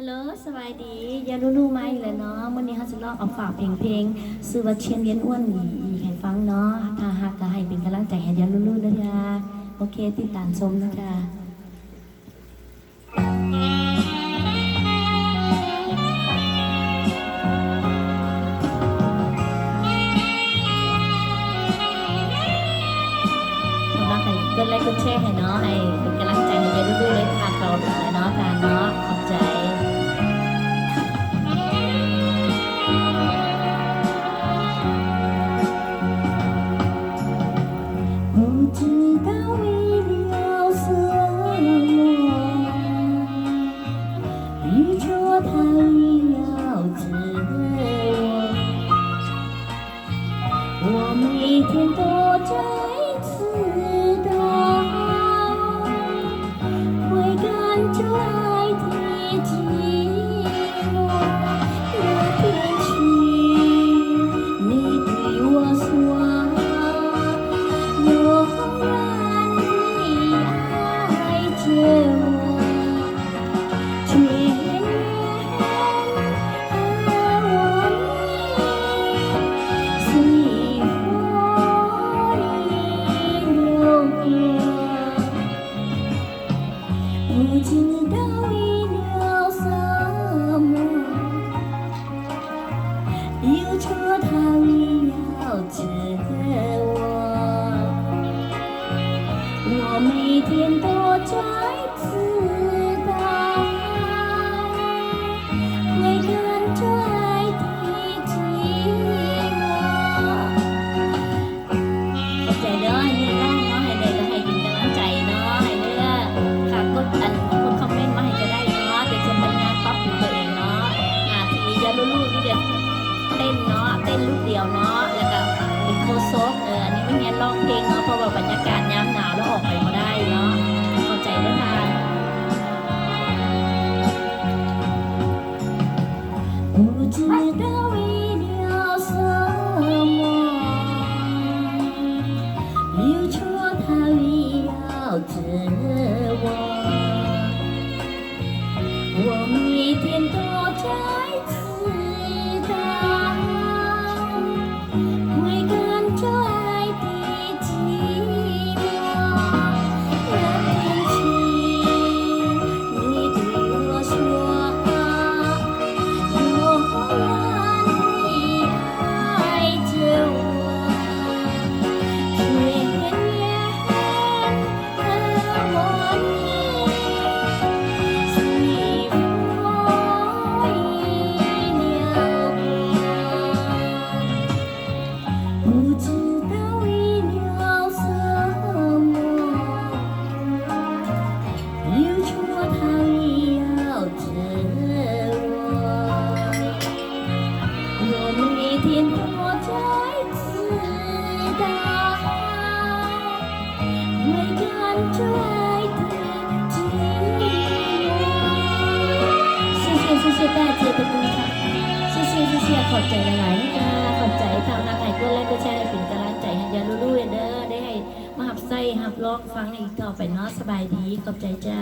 ฮัลโหลสบายดียาลูมาอีกแล้วเนาะวันนี้เขาจะลองเอาฝากเพลงซื้อว่าเชียนเลี้ยนอ้วนอีให้ฟังเนาะถ้าหากก็ให้เป็นกำลังใจให้ยาลูนะจ๊ะโอเคติดตามชมนะจ๊ะกดไลค์กดแชร์ให้เนาะให้เป็นกำลังใจให้ยาลูเลยค่ะเราเนาะการเนาะขอบใจ我每天都在思考，会感觉爱的寂寞。那天起，你对我说，永远地爱着我，全然爱我你。不知道为了什么，又说他要着我，我每天都在知道，会感觉爱的寂寞。ขอบใจเด้อให้น้องเนาะให้ได้ก็ให้เป็นกำลังใจเนาะให้เด้อค่ะกดคอมเมนต์มาให้ก็ได้เนาะเดี๋ยวจะพยายามปรับปรุงตัวเองเนาะทียาลูนี่เดี๋ยวเต้นเนาะเต้นลูกเดียวเนาะแล้วก็เป็นโคโซกอันนี้ไม่งั้นร้องเพลงเนาะเพราะว่าบรรยากาศยามหนาวแล้วออกไปไม่ได้เนาะเข้าใจด้วยค่ะ不知道为了什么，又说他要着我，我每天都在知道，会感觉爱的寂寞。那天起，你对我说，永远地爱着我，全然爱我你，随风不知道为了什么，又说他要着我，我每天都在知道，会感觉爱的寂寞。谢谢大家的鼓掌，谢谢ขอบใจหลายๆนะคะขอบใจทางนักไก่ก็ไลค์ก็แชร์ให้เป็นกำลังใจให้ยาลูเด้อได้ให้มาหับไส้หับลอกฟังอีกต่อไปเนาะสบายดีขอบใจจ้า